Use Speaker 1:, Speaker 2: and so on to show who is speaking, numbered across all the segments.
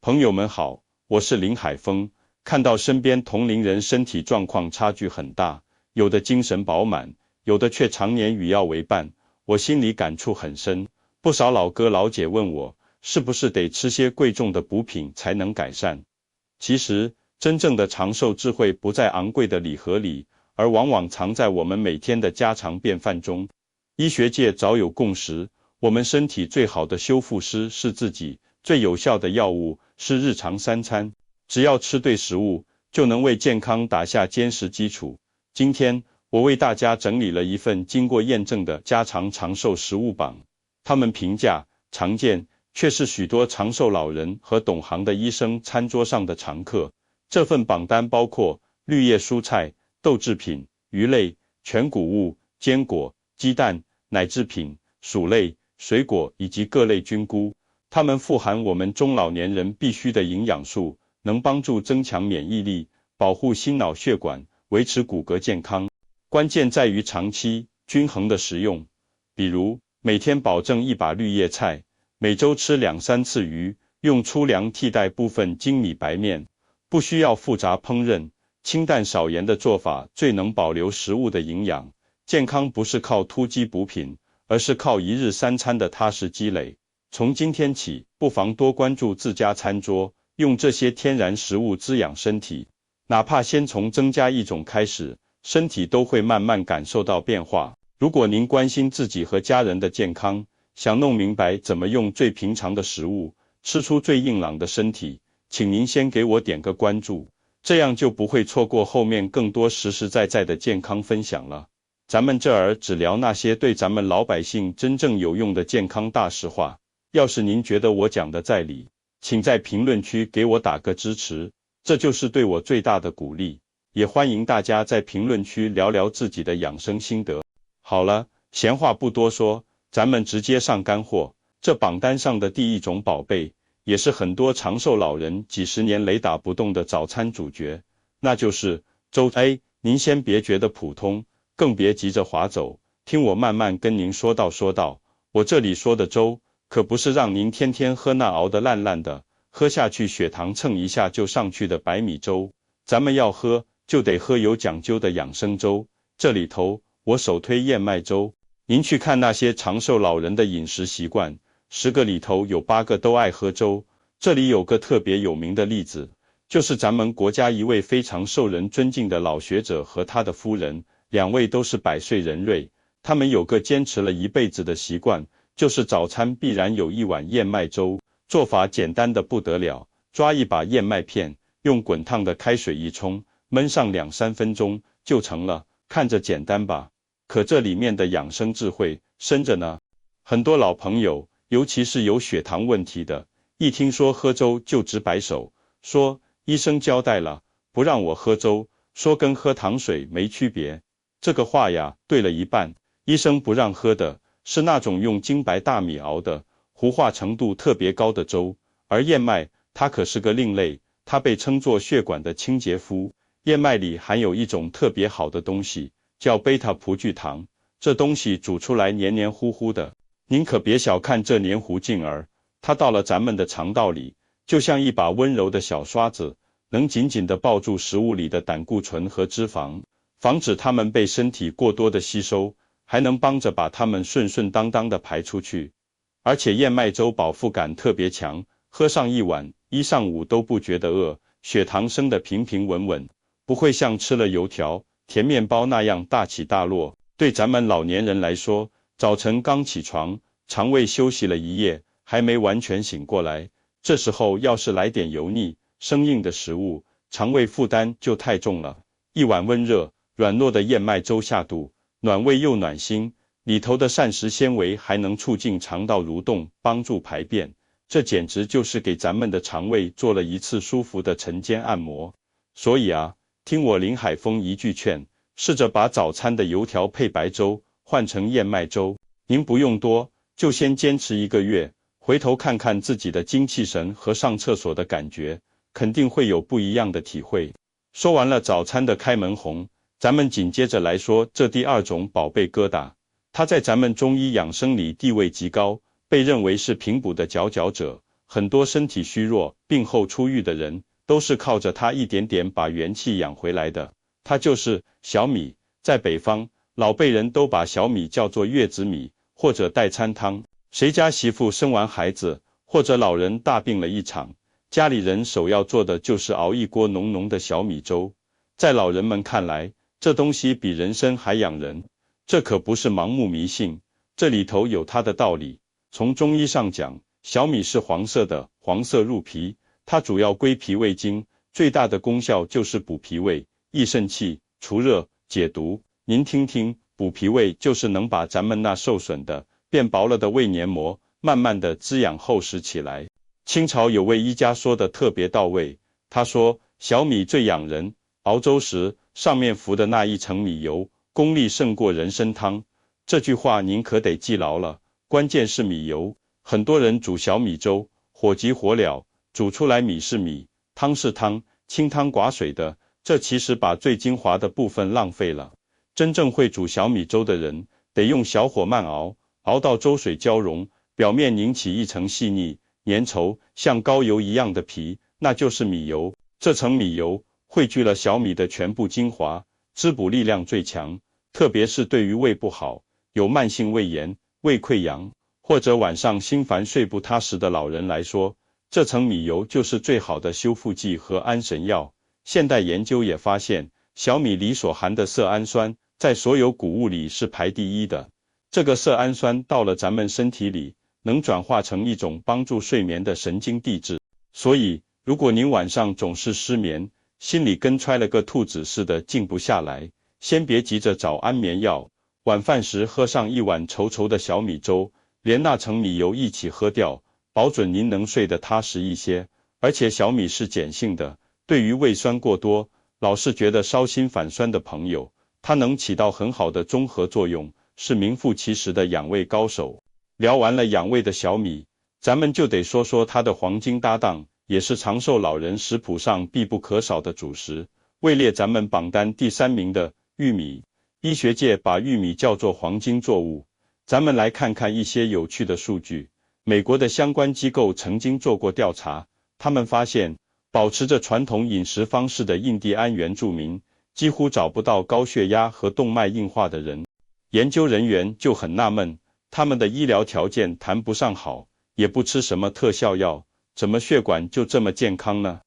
Speaker 1: 朋友们好，我是林海峰。看到身边同龄人身体状况差距很大，有的精神饱满，有的却常年与药为伴，我心里感触很深。不少老哥老姐问我，是不是得吃些贵重的补品才能改善？其实，真正的长寿智慧不在昂贵的礼盒里，而往往藏在我们每天的家常便饭中。医学界早有共识，我们身体最好的修复师是自己，最有效的药物是日常三餐。只要吃对食物，就能为健康打下坚实基础。今天，我为大家整理了一份经过验证的家常长寿食物榜，它们平价、常见，却是许多长寿老人和懂行的医生餐桌上的常客。这份榜单包括绿叶蔬菜、豆制品、鱼类、全谷物、坚果、鸡蛋、奶制品、薯类、水果以及各类菌菇，它们富含我们中老年人必需的营养素，能帮助增强免疫力，保护心脑血管，维持骨骼健康。关键在于长期均衡的食用，比如每天保证一把绿叶菜，每周吃2-3次鱼，用粗粮替代部分精米白面，不需要复杂烹饪，清淡少盐的做法最能保留食物的营养。健康不是靠突击补品，而是靠一日三餐的踏实积累。从今天起，不妨多关注自家餐桌，用这些天然食物滋养身体，哪怕先从增加一种开始，身体都会慢慢感受到变化。如果您关心自己和家人的健康，想弄明白怎么用最平常的食物，吃出最硬朗的身体，请您先给我点个关注，这样就不会错过后面更多实实在在的健康分享了。咱们这儿只聊那些对咱们老百姓真正有用的健康大实话。要是您觉得我讲的在理，请在评论区给我打个支持，这就是对我最大的鼓励。也欢迎大家在评论区聊聊自己的养生心得。好了，闲话不多说，咱们直接上干货。这榜单上的第一种宝贝，也是很多长寿老人几十年雷打不动的早餐主角，那就是粥。您先别觉得普通，更别急着划走，听我慢慢跟您说道。我这里说的粥，可不是让您天天喝那熬得烂烂的，喝下去血糖蹭一下就上去的白米粥。咱们要喝，就得喝有讲究的养生粥。这里头，我首推燕麦粥。您去看那些长寿老人的饮食习惯，10个里头有8个都爱喝粥。这里有个特别有名的例子，就是咱们国家一位非常受人尊敬的老学者和他的夫人，2位都是100岁人瑞。他们有个坚持了一辈子的习惯，就是早餐必然有一碗燕麦粥。做法简单的不得了，抓一把燕麦片，用滚烫的开水一冲，焖上2-3分钟就成了。看着简单吧，可这里面的养生智慧深着呢。很多老朋友，尤其是有血糖问题的，一听说喝粥就直摆手，说医生交代了，不让我喝粥，说跟喝糖水没区别。这个话呀，对了一半。医生不让喝的是那种用精白大米熬的，糊化程度特别高的粥，而燕麦它可是个另类，它被称作血管的清洁夫。燕麦里含有一种特别好的东西，叫贝塔葡聚糖，这东西煮出来黏黏糊糊的，您可别小看这黏糊劲儿，它到了咱们的肠道里，就像一把温柔的小刷子，能紧紧地抱住食物里的胆固醇和脂肪，防止它们被身体过多的吸收，还能帮着把它们顺顺当当的排出去。而且燕麦粥饱腹感特别强，喝上一碗，一上午都不觉得饿，血糖升得平平稳稳，不会像吃了油条、甜面包那样大起大落。对咱们老年人来说，早晨刚起床，肠胃休息了一夜，还没完全醒过来，这时候要是来点油腻、生硬的食物，肠胃负担就太重了。一碗温热、软糯的燕麦粥下肚，暖胃又暖心，里头的膳食纤维还能促进肠道蠕动，帮助排便，这简直就是给咱们的肠胃做了一次舒服的晨间按摩。所以啊，听我林海峰一句劝，试着把早餐的油条配白粥换成燕麦粥。您不用多，就先坚持1个月，回头看看自己的精气神和上厕所的感觉，肯定会有不一样的体会。说完了早餐的开门红，咱们紧接着来说这第2种宝贝疙瘩。它在咱们中医养生里地位极高，被认为是平补的佼佼者，很多身体虚弱、病后出狱的人，都是靠着它一点点把元气养回来的。它就是小米，在北方，老辈人都把小米叫做月子米，或者代餐汤。谁家媳妇生完孩子，或者老人大病了一场，家里人首要做的就是熬一锅浓浓的小米粥。在老人们看来，这东西比人参还养人。这可不是盲目迷信，这里头有它的道理。从中医上讲，小米是黄色的，黄色入脾，它主要归脾胃经，最大的功效就是补脾胃、益肾气、除热、解毒。您听听，补脾胃就是能把咱们那受损的、变薄了的胃黏膜，慢慢的滋养厚实起来。清朝有位医家说的特别到位，他说，小米最养人，熬粥时，上面浮的那一层米油，功力胜过人参汤。这句话您可得记牢了，关键是米油。很多人煮小米粥，火急火燎，煮出来米是米，汤是汤，清汤寡水的，这其实把最精华的部分浪费了。真正会煮小米粥的人，得用小火慢熬，熬到粥水交融，表面凝起一层细腻、粘稠、像膏油一样的皮，那就是米油。这层米油汇聚了小米的全部精华，滋补力量最强，特别是对于胃不好、有慢性胃炎、胃溃疡，或者晚上心烦睡不踏实的老人来说，这层米油就是最好的修复剂和安神药。现代研究也发现，小米里所含的色氨酸，在所有谷物里是排第一的。这个色氨酸到了咱们身体里，能转化成一种帮助睡眠的神经递质。所以，如果您晚上总是失眠，心里跟揣了个兔子似的静不下来，先别急着找安眠药，晚饭时喝上一碗稠稠的小米粥，连那层米油一起喝掉，保准您能睡得踏实一些。而且小米是碱性的，对于胃酸过多，老是觉得烧心反酸的朋友，它能起到很好的中和作用，是名副其实的养胃高手。聊完了养胃的小米，咱们就得说说它的黄金搭档，也是长寿老人食谱上必不可少的主食，位列咱们榜单第3名的玉米。医学界把玉米叫做黄金作物。咱们来看看一些有趣的数据。美国的相关机构曾经做过调查，他们发现，保持着传统饮食方式的印第安原住民，几乎找不到高血压和动脉硬化的人。研究人员就很纳闷，他们的医疗条件谈不上好，也不吃什么特效药，怎么血管就这么健康呢？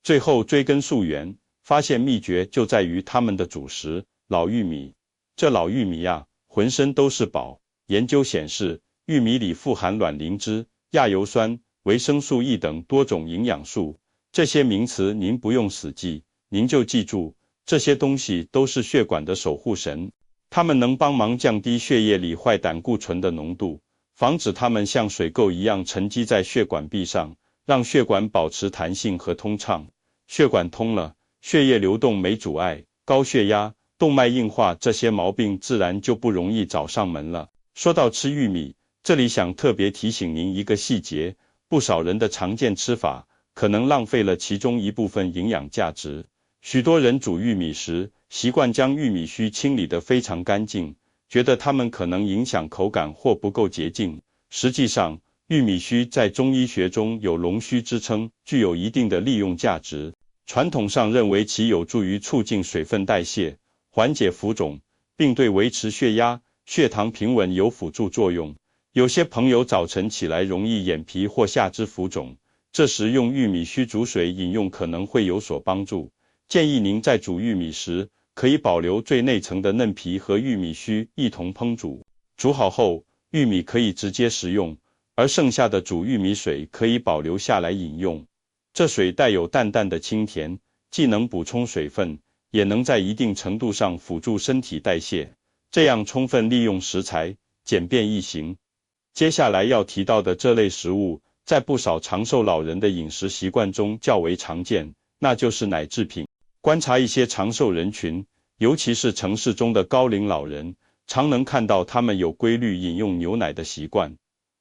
Speaker 1: 最后追根溯源，发现秘诀就在于他们的主食老玉米。这老玉米呀，浑身都是宝。研究显示，玉米里富含卵磷脂、亚油酸、维生素 E 等多种营养素。这些名词您不用死记，您就记住，这些东西都是血管的守护神。它们能帮忙降低血液里坏胆固醇的浓度，防止它们像水垢一样沉积在血管壁上，让血管保持弹性和通畅。血管通了，血液流动没阻碍，高血压、动脉硬化这些毛病自然就不容易找上门了。说到吃玉米，这里想特别提醒您一个细节，不少人的常见吃法，可能浪费了其中一部分营养价值。许多人煮玉米时，习惯将玉米须清理得非常干净，觉得它们可能影响口感或不够洁净。实际上，玉米须在中医学中有龙须之称，具有一定的利用价值。传统上认为其有助于促进水分代谢，缓解浮肿，并对维持血压、血糖平稳有辅助作用。有些朋友早晨起来容易眼皮或下肢浮肿，这时用玉米须煮水饮用可能会有所帮助。建议您在煮玉米时，可以保留最内层的嫩皮和玉米须一同烹煮。煮好后，玉米可以直接食用，而剩下的煮玉米水可以保留下来饮用。这水带有淡淡的清甜，既能补充水分，也能在一定程度上辅助身体代谢，这样充分利用食材，简便易行。接下来要提到的这类食物，在不少长寿老人的饮食习惯中较为常见，那就是奶制品。观察一些长寿人群，尤其是城市中的高龄老人，常能看到他们有规律饮用牛奶的习惯。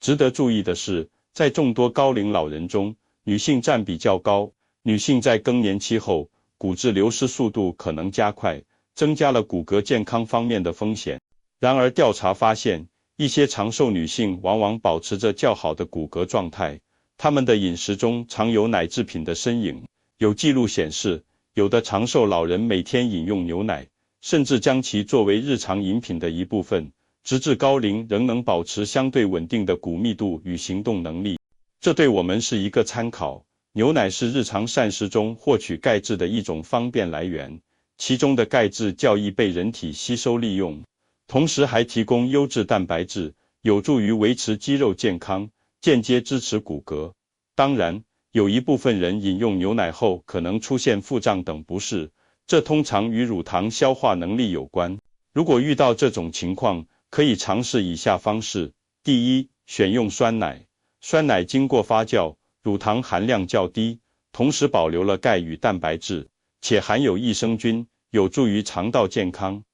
Speaker 1: 值得注意的是，在众多高龄老人中，女性占比较高，女性在更年期后，骨质流失速度可能加快，增加了骨骼健康方面的风险。然而调查发现，一些长寿女性往往保持着较好的骨骼状态，他们的饮食中常有奶制品的身影。有记录显示，有的长寿老人每天饮用牛奶，甚至将其作为日常饮品的一部分，直至高龄仍能保持相对稳定的骨密度与行动能力。这对我们是一个参考。牛奶是日常膳食中获取钙质的一种方便来源，其中的钙质较易被人体吸收利用，同时还提供优质蛋白质，有助于维持肌肉健康，间接支持骨骼。当然，有一部分人饮用牛奶后可能出现腹胀等不适，这通常与乳糖消化能力有关。如果遇到这种情况，可以尝试以下方式。第一，选用酸奶。酸奶经过发酵，乳糖含量较低，同时保留了钙与蛋白质，且含有益生菌，有助于肠道健康。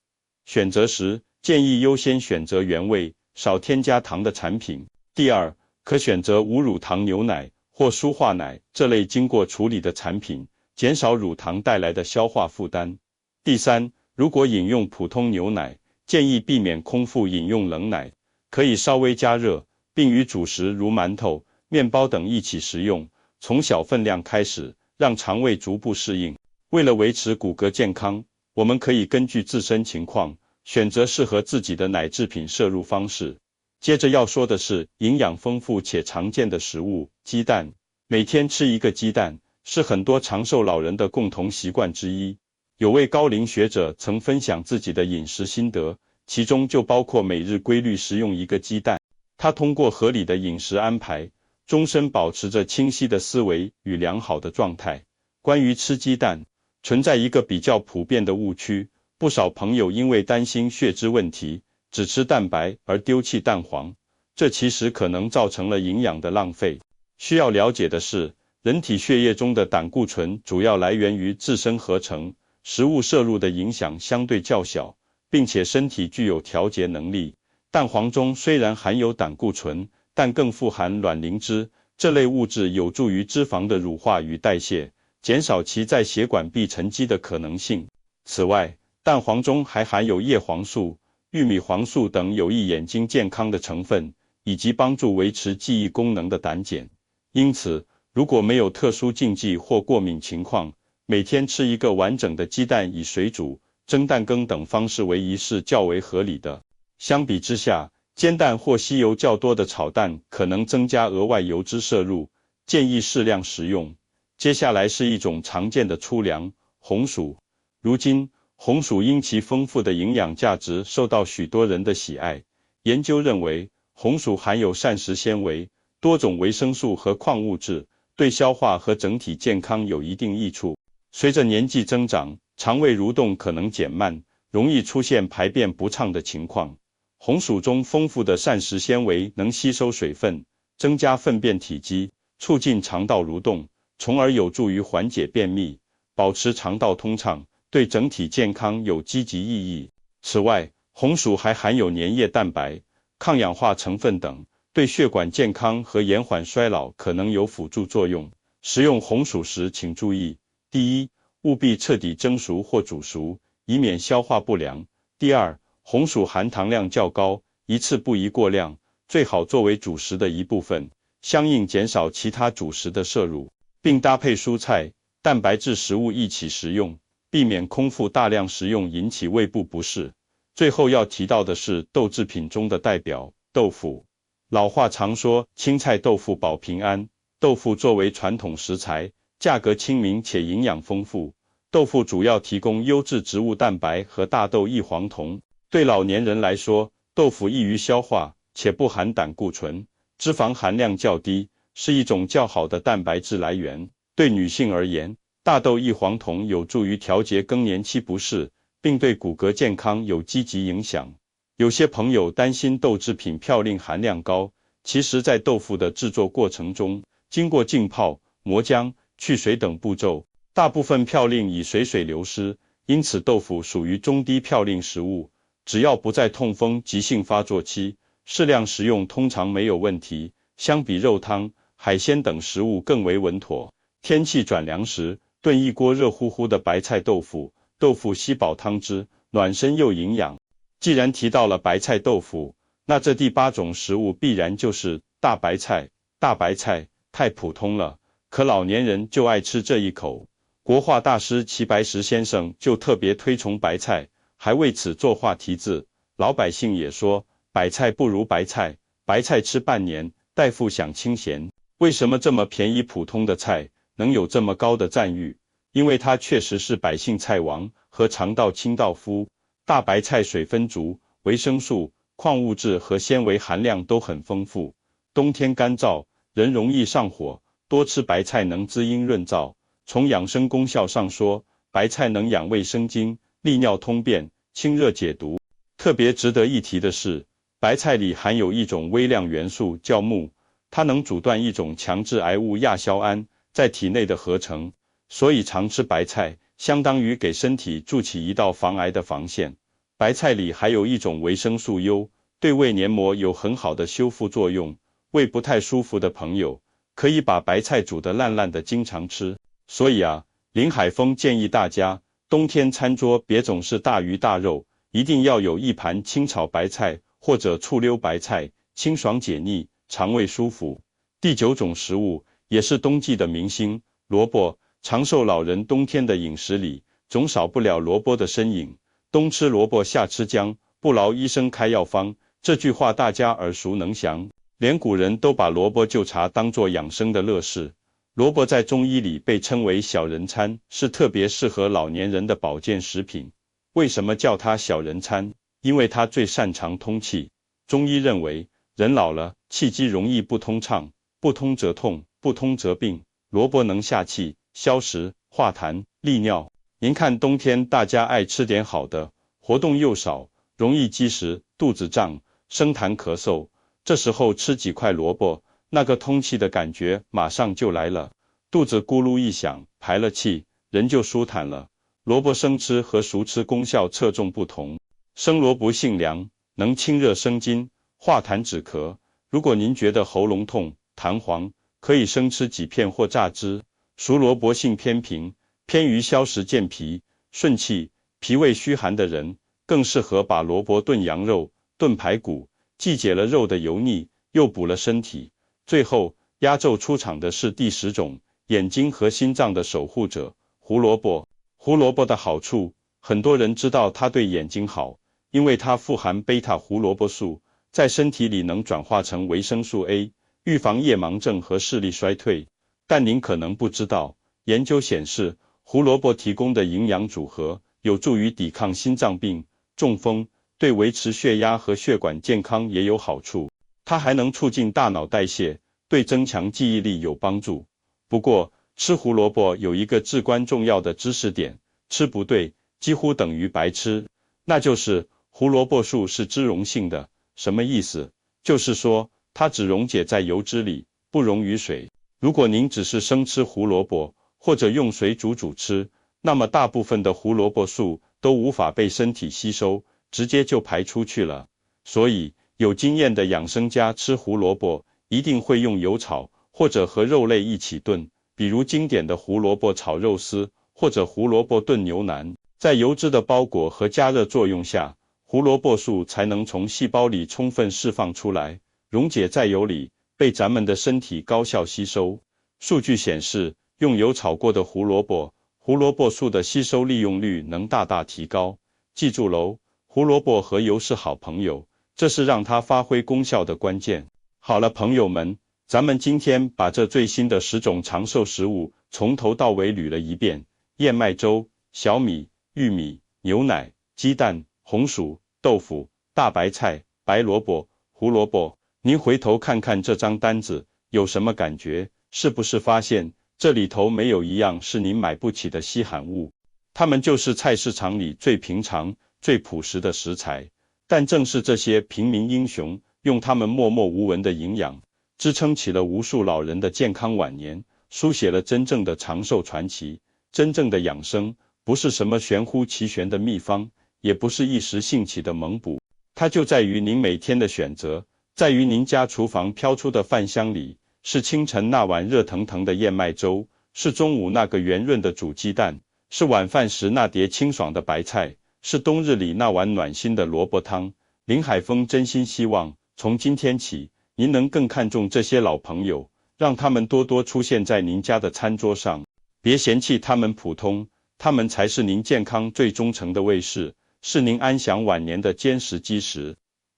Speaker 1: 选择时，建议优先选择原味、少添加糖的产品。第二，可选择无乳糖牛奶或舒化奶这类经过处理的产品，减少乳糖带来的消化负担。第三，如果饮用普通牛奶，建议避免空腹饮用冷奶，可以稍微加热，并与主食如馒头、面包等一起食用，从小分量开始，让肠胃逐步适应。为了维持骨骼健康，我们可以根据自身情况，选择适合自己的奶制品摄入方式。接着要说的是营养丰富且常见的食物，鸡蛋。每天吃一个鸡蛋，是很多长寿老人的共同习惯之一。有位高龄学者曾分享自己的饮食心得，其中就包括每日规律食用一个鸡蛋。他通过合理的饮食安排，终身保持着清晰的思维与良好的状态。关于吃鸡蛋，存在一个比较普遍的误区，不少朋友因为担心血脂问题，只吃蛋白而丢弃蛋黄，这其实可能造成了营养的浪费。需要了解的是，人体血液中的胆固醇主要来源于自身合成，食物摄入的影响相对较小，并且身体具有调节能力。蛋黄中虽然含有胆固醇，但更富含卵磷脂，这类物质有助于脂肪的乳化与代谢，减少其在血管壁沉积的可能性。此外，蛋黄中还含有叶黄素、玉米黄素等有益眼睛健康的成分，以及帮助维持记忆功能的胆碱。因此，如果没有特殊禁忌或过敏情况，每天吃一个完整的鸡蛋，以水煮、蒸蛋羹等方式为宜是较为合理的。相比之下，煎蛋或吸油较多的炒蛋可能增加额外油脂摄入，建议适量食用。接下来是一种常见的粗粮，红薯。如今，红薯因其丰富的营养价值受到许多人的喜爱。研究认为，红薯含有膳食纤维、多种维生素和矿物质，对消化和整体健康有一定益处。随着年纪增长，肠胃蠕动可能减慢，容易出现排便不畅的情况。红薯中丰富的膳食纤维能吸收水分，增加粪便体积，促进肠道蠕动，从而有助于缓解便秘，保持肠道通畅，对整体健康有积极意义。此外，红薯还含有粘液蛋白、抗氧化成分等，对血管健康和延缓衰老可能有辅助作用。食用红薯时请注意：第一，务必彻底蒸熟或煮熟，以免消化不良。第二，红薯含糖量较高，一次不宜过量，最好作为主食的一部分，相应减少其他主食的摄入，并搭配蔬菜、蛋白质食物一起食用，避免空腹大量食用引起胃部不适。最后要提到的是豆制品中的代表，豆腐。老话常说，青菜豆腐保平安。豆腐作为传统食材，价格亲民且营养丰富。豆腐主要提供优质植物蛋白和大豆异黄酮。对老年人来说，豆腐易于消化，且不含胆固醇，脂肪含量较低，是一种较好的蛋白质来源。对女性而言，大豆异黄酮有助于调节更年期不适，并对骨骼健康有积极影响。有些朋友担心豆制品嘌呤含量高，其实在豆腐的制作过程中，经过浸泡、磨浆、去水等步骤，大部分嘌呤已随水流失，因此豆腐属于中低嘌呤食物。只要不在痛风急性发作期，适量食用通常没有问题。相比肉汤、海鲜等食物更为稳妥。天气转凉时，炖一锅热乎乎的白菜豆腐，豆腐吸饱汤汁，暖身又营养。既然提到了白菜豆腐，那这第8种食物必然就是大白菜。大白菜太普通了，可老年人就爱吃这一口。国画大师齐白石先生就特别推崇白菜，还为此作画题字。老百姓也说，白菜不如白菜，白菜吃半年，大夫享清闲。为什么这么便宜普通的菜能有这么高的赞誉？因为它确实是百姓菜王和肠道清道夫。大白菜水分足，维生素、矿物质和纤维含量都很丰富。冬天干燥，人容易上火，多吃白菜能滋阴润燥。从养生功效上说，白菜能养胃生津、利尿通便、清热解毒。特别值得一提的是，白菜里含有一种微量元素叫钼，它能阻断一种强致癌物亚硝胺在体内的合成，所以常吃白菜相当于给身体筑起一道防癌的防线。白菜里还有一种维生素 U， 对胃黏膜有很好的修复作用。胃不太舒服的朋友，可以把白菜煮得烂烂的经常吃。所以林海峰建议大家，冬天餐桌别总是大鱼大肉，一定要有一盘清炒白菜或者醋溜白菜，清爽解腻，肠胃舒服。第9种食物，也是冬季的明星，萝卜。长寿老人冬天的饮食里，总少不了萝卜的身影。冬吃萝卜夏吃姜，不劳医生开药方，这句话大家耳熟能详，连古人都把萝卜就茶当作养生的乐事。萝卜在中医里被称为小人参，是特别适合老年人的保健食品。为什么叫它小人参？因为它最擅长通气。中医认为，人老了，气机容易不通畅，不通则痛，不通则病。萝卜能下气、消食、化痰、利尿。您看冬天大家爱吃点好的，活动又少，容易积食、肚子胀、生痰咳嗽。这时候吃几块萝卜，那个通气的感觉马上就来了，肚子咕噜一响，排了气，人就舒坦了。萝卜生吃和熟吃功效侧重不同。生萝卜性凉，能清热生津、化痰止咳。如果您觉得喉咙痛、痰黄，可以生吃几片或榨汁。熟萝卜性偏平，偏于消食健脾、顺气，脾胃虚寒的人更适合把萝卜炖羊肉、炖排骨，既解了肉的油腻，又补了身体。最后，压轴出场的是第10种，眼睛和心脏的守护者——胡萝卜。胡萝卜的好处，很多人知道它对眼睛好，因为它富含贝塔胡萝卜素，在身体里能转化成维生素 A， 预防夜盲症和视力衰退。但您可能不知道，研究显示，胡萝卜提供的营养组合有助于抵抗心脏病、中风，对维持血压和血管健康也有好处。它还能促进大脑代谢，对增强记忆力有帮助。不过，吃胡萝卜有一个至关重要的知识点，吃不对，几乎等于白吃。那就是胡萝卜素是脂溶性的。什么意思？就是说，它只溶解在油脂里，不溶于水。如果您只是生吃胡萝卜，或者用水煮吃，那么大部分的胡萝卜素都无法被身体吸收，直接就排出去了。所以，有经验的养生家吃胡萝卜一定会用油炒，或者和肉类一起炖，比如经典的胡萝卜炒肉丝，或者胡萝卜炖牛腩。在油脂的包裹和加热作用下，胡萝卜素才能从细胞里充分释放出来，溶解在油里，被咱们的身体高效吸收。数据显示，用油炒过的胡萝卜素的吸收利用率能大大提高。记住喽，胡萝卜和油是好朋友，这是让它发挥功效的关键。好了，朋友们，咱们今天把这最新的10种长寿食物从头到尾捋了一遍：燕麦粥、小米、玉米、牛奶、鸡蛋、红薯、豆腐、大白菜、白萝卜、胡萝卜。您回头看看这张单子，有什么感觉？是不是发现这里头没有一样是您买不起的稀罕物？它们就是菜市场里最平常、最朴实的食材。但正是这些平民英雄，用他们默默无闻的营养，支撑起了无数老人的健康晚年，书写了真正的长寿传奇。真正的养生，不是什么玄乎其玄的秘方，也不是一时兴起的猛补，它就在于您每天的选择，在于您家厨房飘出的饭香里，是清晨那碗热腾腾的燕麦粥，是中午那个圆润的煮鸡蛋，是晚饭时那碟清爽的白菜，是冬日里那碗暖心的萝卜汤。林海峰真心希望，从今天起，您能更看重这些老朋友，让他们多多出现在您家的餐桌上，别嫌弃他们普通，他们才是您健康最忠诚的卫士，是您安享晚年的坚实基石。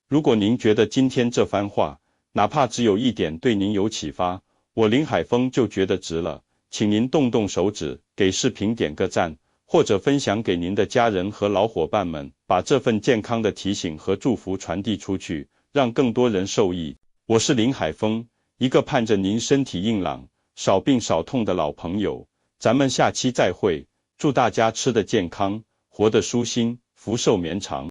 Speaker 1: 如果您觉得今天这番话，哪怕只有一点对您有启发，我林海峰就觉得值了。请您动动手指，给视频点个赞，或者分享给您的家人和老伙伴们，把这份健康的提醒和祝福传递出去，让更多人受益。我是林海峰，一个盼着您身体硬朗，少病少痛的老朋友。咱们下期再会，祝大家吃得健康，活得舒心，福寿绵长。